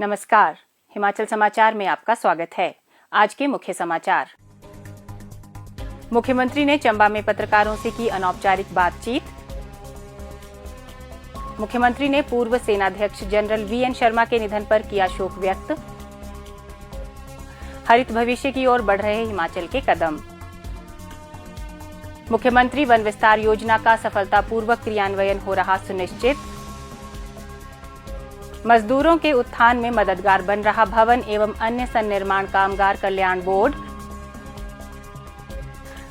नमस्कार, हिमाचल समाचार में आपका स्वागत है। आज के मुख्य समाचार। मुख्यमंत्री ने चंबा में पत्रकारों से की अनौपचारिक बातचीत। मुख्यमंत्री ने पूर्व सेनाध्यक्ष जनरल वीएन शर्मा के निधन पर किया शोक व्यक्त। हरित भविष्य की ओर बढ़ रहे हिमाचल के कदम। मुख्यमंत्री वन विस्तार योजना का सफलतापूर्वक क्रियान्वयन हो रहा सुनिश्चित। मजदूरों के उत्थान में मददगार बन रहा भवन एवं अन्य सन्निर्माण कामगार कल्याण बोर्ड।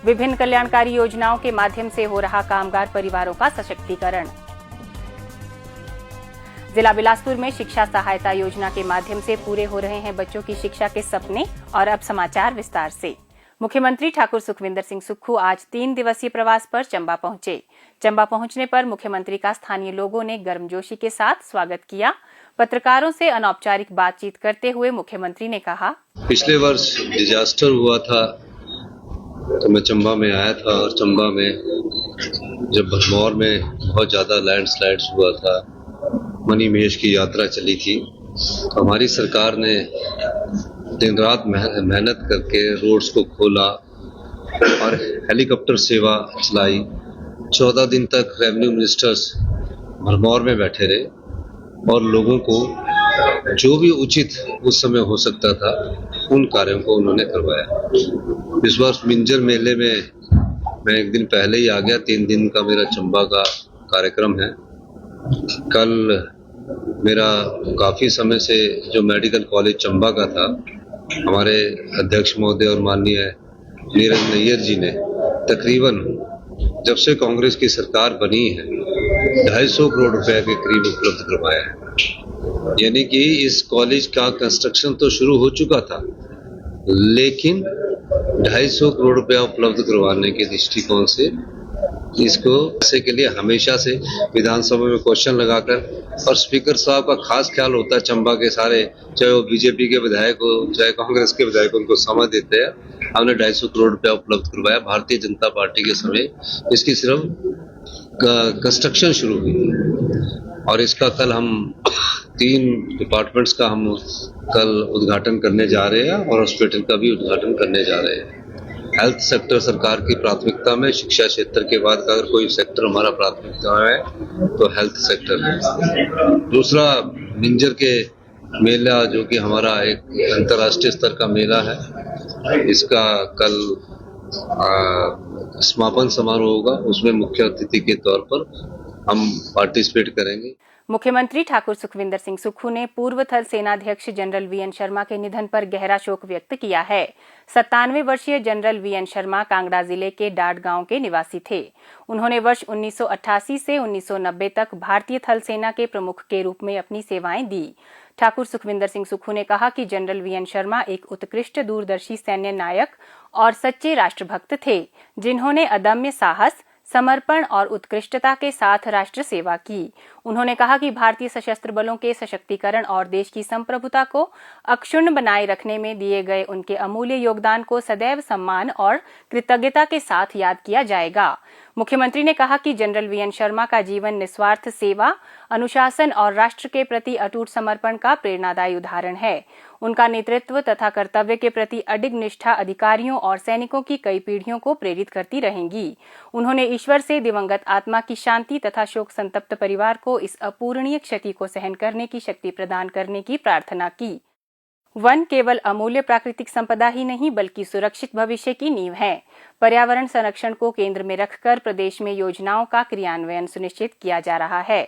विभिन्न कल्याणकारी योजनाओं के माध्यम से हो रहा कामगार परिवारों का सशक्तिकरण। जिला बिलासपुर में शिक्षा सहायता योजना के माध्यम से पूरे हो रहे हैं बच्चों की शिक्षा के सपने। और अब समाचार विस्तार से। मुख्यमंत्री ठाकुर सुखविंदर सिंह सुक्खू आज 3 दिवसीय प्रवास पर चंबा पहुंचे। चंबा पहुंचने पर मुख्यमंत्री का स्थानीय लोगों ने गर्मजोशी के साथ स्वागत किया। पत्रकारों से अनौपचारिक बातचीत करते हुए मुख्यमंत्री ने कहा, पिछले वर्ष डिजास्टर हुआ था तो मैं चंबा में आया था और चंबा में जब भरमौर में बहुत ज्यादा लैंडस्लाइड्स हुआ था, मणिमहेश की यात्रा चली थी, तो हमारी सरकार ने दिन रात मेहनत करके रोड्स को खोला और हेलीकॉप्टर सेवा चलाई। 14 दिन तक रेवेन्यू मिनिस्टर्स भरमौर में बैठे रहे और लोगों को जो भी उचित उस समय हो सकता था उन कार्यों को उन्होंने करवाया। इस वर्ष मिंजर मेले में मैं एक दिन पहले ही आ गया। 3 दिन का मेरा चंबा का कार्यक्रम है। कल मेरा काफी समय से जो मेडिकल कॉलेज चंबा का था, हमारे अध्यक्ष महोदय और माननीय नीरज नैयर जी ने तकरीबन जब से कांग्रेस की सरकार बनी है 250 करोड़ रुपए के करीब उपलब्ध करवाया है। यानी कि इस कॉलेज का कंस्ट्रक्शन तो शुरू हो चुका था, लेकिन 250 करोड़ रुपया उपलब्ध करवाने के दृष्टिकोण से इसको ऐसे के लिए हमेशा से विधानसभा में क्वेश्चन लगाकर और स्पीकर साहब का खास ख्याल होता है चंबा के सारे, चाहे वो बीजेपी के विधायक हो चाहे कांग्रेस के विधायक, उनको समय देते हैं। हमने 250 करोड़ रुपया उपलब्ध करवाया। भारतीय जनता पार्टी के समय इसकी सिर्फ कंस्ट्रक्शन शुरू हुई और इसका कल हम 3 डिपार्टमेंट्स का हम कल उद्घाटन करने जा रहे हैं और हॉस्पिटल का भी उद्घाटन करने जा रहे हैं। हेल्थ सेक्टर सरकार की प्राथमिकता में, शिक्षा क्षेत्र के बाद अगर कोई सेक्टर हमारा प्राथमिकता है तो हेल्थ सेक्टर है। दूसरा, मिंजर के मेला जो कि हमारा एक अंतर्राष्ट्रीय स्तर का मेला है, इसका कल समापन समारोह होगा। उसमें मुख्य अतिथि के तौर पर हम पार्टिसिपेट करेंगे। मुख्यमंत्री ठाकुर सुखविंदर सिंह सुक्खू ने पूर्व थल सेनाध्यक्ष जनरल वीएन शर्मा के निधन पर गहरा शोक व्यक्त किया है। 97 वर्षीय जनरल वीएन शर्मा कांगड़ा जिले के डाड गांव के निवासी थे। उन्होंने वर्ष 1988 से 1990 तक भारतीय थल सेना के प्रमुख के रूप में अपनी सेवाएं दी। ठाकुर सुखविंदर सिंह सुक्खू ने कहा कि जनरल वीएन शर्मा एक उत्कृष्ट दूरदर्शी सैन्य नायक और सच्चे राष्ट्रभक्त थे, जिन्होंने अदम्य साहस, समर्पण और उत्कृष्टता के साथ राष्ट्र सेवा की। उन्होंने कहा कि भारतीय सशस्त्र बलों के सशक्तिकरण और देश की संप्रभुता को अक्षुण्ण बनाए रखने में दिए गए उनके अमूल्य योगदान को सदैव सम्मान और कृतज्ञता के साथ याद किया जाएगा। मुख्यमंत्री ने कहा कि जनरल वीएन शर्मा का जीवन निस्वार्थ सेवा, अनुशासन और राष्ट्र के प्रति अटूट समर्पण का प्रेरणादायी उदाहरण है। उनका नेतृत्व तथा कर्तव्य के प्रति अडिग निष्ठा अधिकारियों और सैनिकों की कई पीढ़ियों को प्रेरित करती रहेंगी। उन्होंने ईश्वर से दिवंगत आत्मा की शांति तथा शोक संतप्त परिवार को इस अपूरणीय क्षति को सहन करने की शक्ति प्रदान करने की प्रार्थना की। वन केवल अमूल्य प्राकृतिक संपदा ही नहीं बल्कि सुरक्षित भविष्य की नींव है। पर्यावरण संरक्षण को केंद्र में रखकर प्रदेश में योजनाओं का क्रियान्वयन सुनिश्चित किया जा रहा है।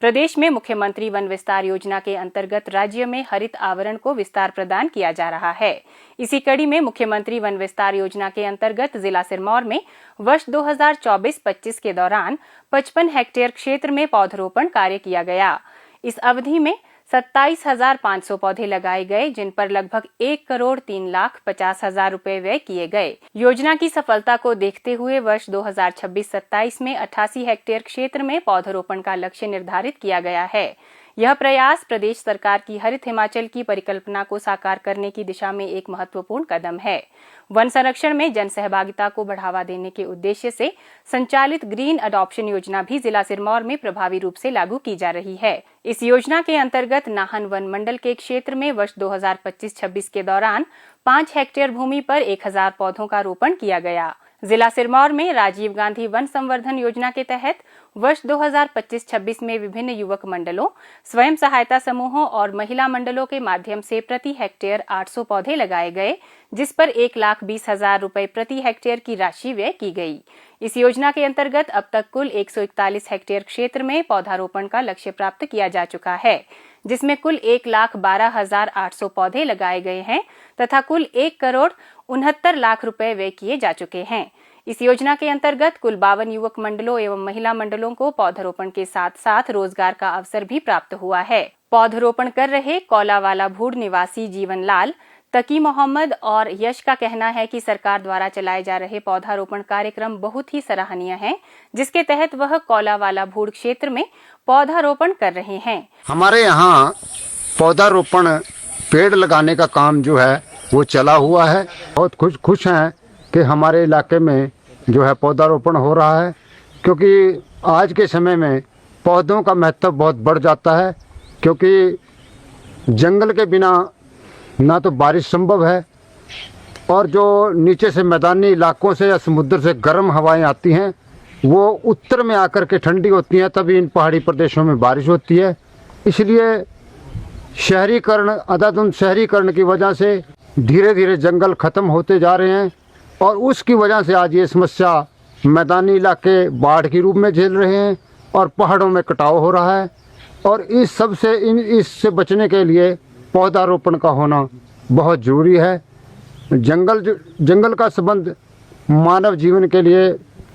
प्रदेश में मुख्यमंत्री वन विस्तार योजना के अंतर्गत राज्य में हरित आवरण को विस्तार प्रदान किया जा रहा है। इसी कड़ी में मुख्यमंत्री वन विस्तार योजना के अंतर्गत जिला सिरमौर में वर्ष 2024-25 के दौरान 55 हेक्टेयर क्षेत्र में पौधरोपण कार्य किया गया। इस अवधि में 27,500 पौधे लगाए गए, जिन पर लगभग 1,03,50,000 रुपए व्यय किए गए। योजना की सफलता को देखते हुए वर्ष 2026-27 में 88 हेक्टेयर क्षेत्र में पौधरोपण का लक्ष्य निर्धारित किया गया है। यह प्रयास प्रदेश सरकार की हरित हिमाचल की परिकल्पना को साकार करने की दिशा में एक महत्वपूर्ण कदम है। वन संरक्षण में जन सहभागिता को बढ़ावा देने के उद्देश्य से संचालित ग्रीन अडॉप्शन योजना भी जिला सिरमौर में प्रभावी रूप से लागू की जा रही है। इस योजना के अंतर्गत नाहन वन मंडल के क्षेत्र में वर्ष 2025-26 के दौरान 5 हेक्टेयर भूमि पर 1000 पौधों का रोपण किया गया। जिला सिरमौर में राजीव गांधी वन संवर्धन योजना के तहत वर्ष 2025-26 में विभिन्न युवक मंडलों, स्वयं सहायता समूहों और महिला मंडलों के माध्यम से प्रति हेक्टेयर 800 पौधे लगाए गए, जिस पर 1,20,000 रुपए प्रति हेक्टेयर की राशि व्यय की गई। इस योजना के अंतर्गत अब तक कुल 141 हेक्टेयर क्षेत्र में पौधारोपण का लक्ष्य प्राप्त किया जा चुका है, जिसमें कुल 1,12,800 पौधे लगाए गए हैं तथा कुल 1,69,00,000 रुपए व्यय किए जा चुके हैं। इस योजना के अंतर्गत कुल 52 युवक मंडलों एवं महिला मंडलों को पौधारोपण के साथ साथ रोजगार का अवसर भी प्राप्त हुआ है। पौधारोपण कर रहे कौलावाला भूड़ निवासी जीवन लाल, तकी मोहम्मद और यश का कहना है कि सरकार द्वारा चलाए जा रहे पौधारोपण कार्यक्रम बहुत ही सराहनीय है, जिसके तहत वह कौलावाला भूड़ क्षेत्र में पौधारोपण कर रहे हैं। हमारे यहाँ पौधारोपण पेड़ लगाने का काम जो है वो चला हुआ है। बहुत खुश हैं कि हमारे इलाके में जो है पौधारोपण हो रहा है, क्योंकि आज के समय में पौधों का महत्व बहुत बढ़ जाता है, क्योंकि जंगल के बिना ना तो बारिश संभव है और जो नीचे से मैदानी इलाकों से या समुद्र से गर्म हवाएं आती हैं वो उत्तर में आकर के ठंडी होती हैं, तभी इन पहाड़ी प्रदेशों में बारिश होती है। इसलिए शहरीकरण, अंधाधुंध शहरीकरण की वजह से धीरे धीरे जंगल खत्म होते जा रहे हैं और उसकी वजह से आज ये समस्या मैदानी इलाके बाढ़ के रूप में झेल रहे हैं और पहाड़ों में कटाव हो रहा है। और इस सब से इससे बचने के लिए पौधारोपण का होना बहुत ज़रूरी है। जंगल का संबंध मानव जीवन के लिए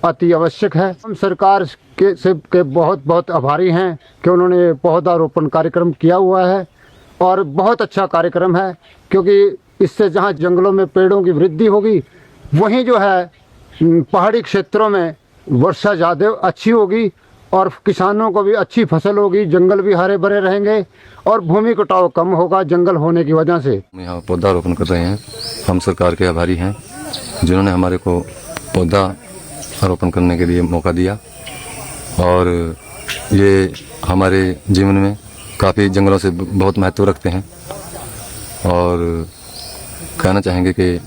अति आवश्यक है। हम सरकार के बहुत आभारी हैं कि उन्होंने पौधारोपण कार्यक्रम किया हुआ है और बहुत अच्छा कार्यक्रम है, क्योंकि इससे जहाँ जंगलों में पेड़ों की वृद्धि होगी वहीं जो है पहाड़ी क्षेत्रों में वर्षा ज़्यादा अच्छी होगी और किसानों को भी अच्छी फसल होगी, जंगल भी हरे भरे रहेंगे और भूमि कटाव कम होगा जंगल होने की वजह से। यहाँ पौधारोपण कर रहे हैं। हम सरकार के आभारी हैं जिन्होंने हमारे को पौधा आरोपण करने के लिए मौका दिया और ये हमारे जीवन में काफ़ी जंगलों से बहुत महत्व रखते हैं और कहना चाहेंगे कि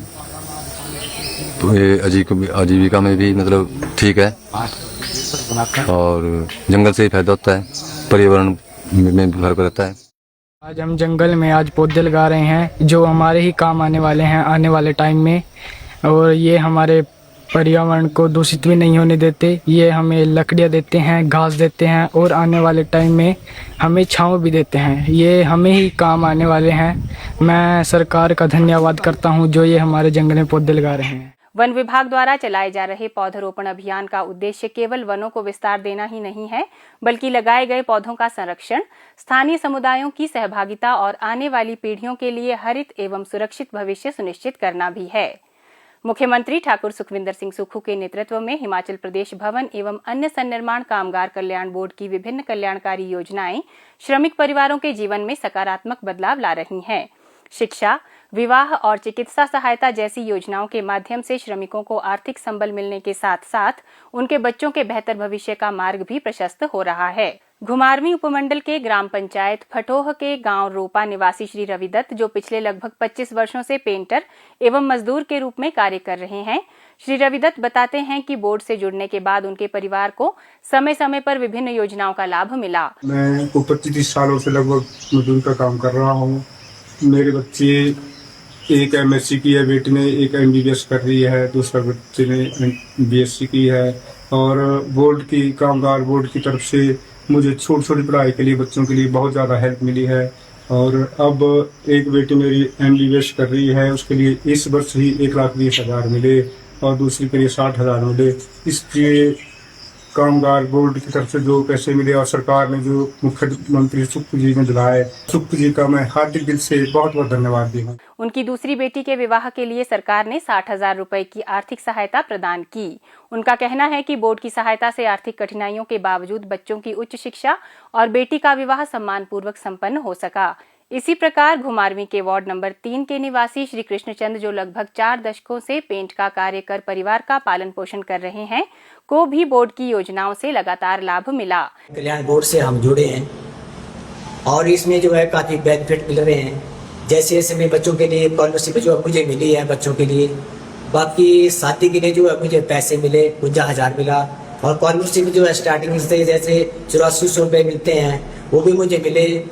ये आजीविका में भी मतलब ठीक है और जंगल से ही फायदा होता है, पर्यावरण में भी फर्क रहता है। आज हम जंगल में आज पौधे लगा रहे हैं जो हमारे ही काम आने वाले हैं आने वाले टाइम में, और ये हमारे पर्यावरण को दूषित भी नहीं होने देते। ये हमें लकड़ियाँ देते हैं, घास देते हैं और आने वाले टाइम में हमें छांव भी देते हैं। ये हमें ही काम आने वाले हैं। मैं सरकार का धन्यवाद करता हूँ जो ये हमारे जंगल में पौधे लगा रहे हैं। वन विभाग द्वारा चलाए जा रहे पौधारोपण अभियान का उद्देश्य केवल वनों को विस्तार देना ही नहीं है, बल्कि लगाए गए पौधों का संरक्षण, स्थानीय समुदायों की सहभागिता और आने वाली पीढ़ियों के लिए हरित एवं सुरक्षित भविष्य सुनिश्चित करना भी है। मुख्यमंत्री ठाकुर सुखविंदर सिंह सुक्खू के नेतृत्व में हिमाचल प्रदेश भवन एवं अन्य सन्निर्माण कामगार कल्याण बोर्ड की विभिन्न कल्याणकारी योजनाएं श्रमिक परिवारों के जीवन में सकारात्मक बदलाव ला रही हैं। शिक्षा, विवाह और चिकित्सा सहायता जैसी योजनाओं के माध्यम से श्रमिकों को आर्थिक संबल मिलने के साथ साथ उनके बच्चों के बेहतर भविष्य का मार्ग भी प्रशस्त हो रहा है। घुमारवीं उपमंडल के ग्राम पंचायत फटोह के गांव रोपा निवासी श्री रविदत्त, जो पिछले लगभग 25 वर्षों से पेंटर एवं मजदूर के रूप में कार्य कर रहे हैं, श्री रविदत्त बताते हैं कि बोर्ड से जुड़ने के बाद उनके परिवार को समय समय पर विभिन्न योजनाओं का लाभ मिला। मैं 25 सालों से लगभग मजदूर का काम कर रहा हूँ। मेरे बच्चे एक एमएससी की है, बेटी ने एक एमबीबीएस कर रही है, दूसरा बच्चे ने बीएससी की है। और बोर्ड की कामगार बोर्ड की तरफ से मुझे छोटी पढ़ाई के लिए बच्चों के लिए बहुत ज़्यादा हेल्प मिली है। और अब एक बेटी मेरी एमबीबीएस कर रही है, उसके लिए इस वर्ष ही 1,20,000 मिले और दूसरी के लिए 60,000 मिले। इसलिए कामगार बोर्ड की तरफ से जो पैसे मिले और सरकार ने जो मुख्यमंत्री सुक्खू जी ने दिलाए, सुक्खू जी का मैं हार्दिक दिल से बहुत बहुत धन्यवाद दी हूँ। उनकी दूसरी बेटी के विवाह के लिए सरकार ने 60,000 रुपए की आर्थिक सहायता प्रदान की। उनका कहना है कि बोर्ड की सहायता से आर्थिक कठिनाइयों के बावजूद बच्चों की उच्च शिक्षा और बेटी का विवाह सम्मानपूर्वक संपन्न हो सका। इसी प्रकार घुमारवीं के वार्ड नंबर 3 के निवासी श्री कृष्णचंद, जो लगभग 4 दशकों से पेंट का कार्य कर परिवार का पालन पोषण कर रहे हैं, को भी बोर्ड की योजनाओं से लगातार लाभ मिला। कल्याण बोर्ड से हम जुड़े हैं और इसमें जो है काफी बेनिफिट मिल रहे हैं। जैसे जैसे मेरे बच्चों के लिए स्कॉलरशिप जो मुझे मिली है बच्चों के लिए, बाकी शादी के लिए जो है मुझे पैसे मिले 51,000 मिला, और स्कॉलरशिप जो है स्टार्टिंग से जैसे 8400 रुपये मिलते हैं वो भी मुझे मिले,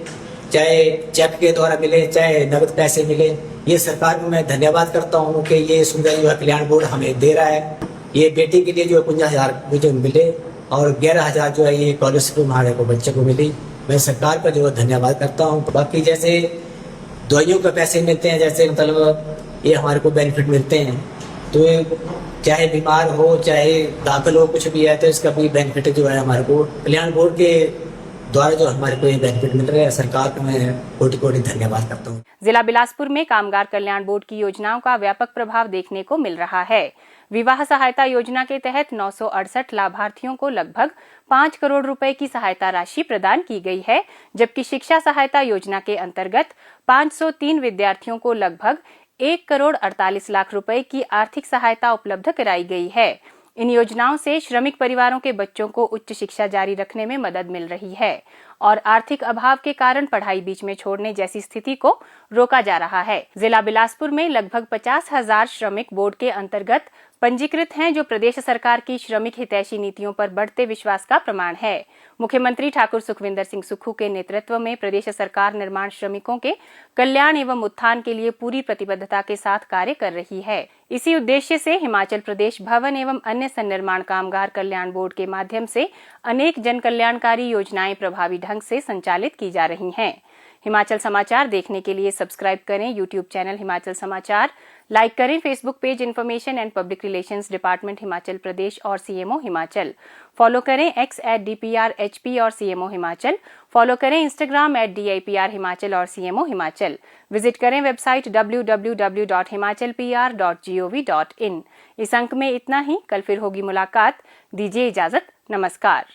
चाहे चेक के द्वारा मिले चाहे नगद पैसे मिले। ये सरकार को मैं धन्यवाद करता हूँ कि ये सुविधा जो है कल्याण बोर्ड हमें दे रहा है। ये बेटी के लिए जो है 51,000 मुझे मिले और 11,000 जो है ये स्कॉलरशिप हमारे को बच्चे को मिली। मैं सरकार का जो है धन्यवाद करता हूँ। बाकी जैसे दवाइयों के पैसे मिलते हैं, जैसे मतलब ये हमारे को बेनिफिट मिलते हैं, तो चाहे बीमार हो चाहे दाखिल हो कुछ भी है तो इसका भी बेनिफिट जो है हमारे को कल्याण बोर्ड के द्वारा जो हमारे को ये बेनिफिट मिल रहा है। सरकार को मैं कोटि कोटि धन्यवाद करता हूँ। जिला बिलासपुर में कामगार कल्याण बोर्ड की योजनाओं का व्यापक प्रभाव देखने को मिल रहा है। विवाह सहायता योजना के तहत 968 लाभार्थियों को लगभग 5 करोड़ रुपए की सहायता राशि प्रदान की गई है, जबकि शिक्षा सहायता योजना के अंतर्गत 503 विद्यार्थियों को लगभग 1 करोड़ 48 लाख रुपए की आर्थिक सहायता उपलब्ध कराई गई है। इन योजनाओं से श्रमिक परिवारों के बच्चों को उच्च शिक्षा जारी रखने में मदद मिल रही है और आर्थिक अभाव के कारण पढ़ाई बीच में छोड़ने जैसी स्थिति को रोका जा रहा है। जिला बिलासपुर में लगभग 50,000 श्रमिक बोर्ड के अंतर्गत पंजीकृत हैं, जो प्रदेश सरकार की श्रमिक हितैषी नीतियों पर बढ़ते विश्वास का प्रमाण है। मुख्यमंत्री ठाकुर सुखविंदर सिंह सुक्खू के नेतृत्व में प्रदेश सरकार निर्माण श्रमिकों के कल्याण एवं उत्थान के लिए पूरी प्रतिबद्धता के साथ कार्य कर रही है। इसी उद्देश्य से हिमाचल प्रदेश भवन एवं अन्य सन्निर्माण कामगार कल्याण बोर्ड के माध्यम से अनेक जन कल्याणकारी योजनाएं प्रभावी ढंग से संचालित की जा रही हैं। हिमाचल समाचार देखने के लिए सब्सक्राइब करें यूट्यूब चैनल हिमाचल समाचार, लाइक करें Facebook page information and public relations department Himachal Pradesh और सीएमओ हिमाचल, फॉलो करें x @DPRHP और सीएमओ हिमाचल, फॉलो करें इंस्टाग्राम @DIPR हिमाचल और सीएमओ हिमाचल, विजिट करें वेबसाइट www.himachalpr.gov.in। इस अंक में इतना ही, कल फिर होगी मुलाकात। दीजिए इजाजत, नमस्कार।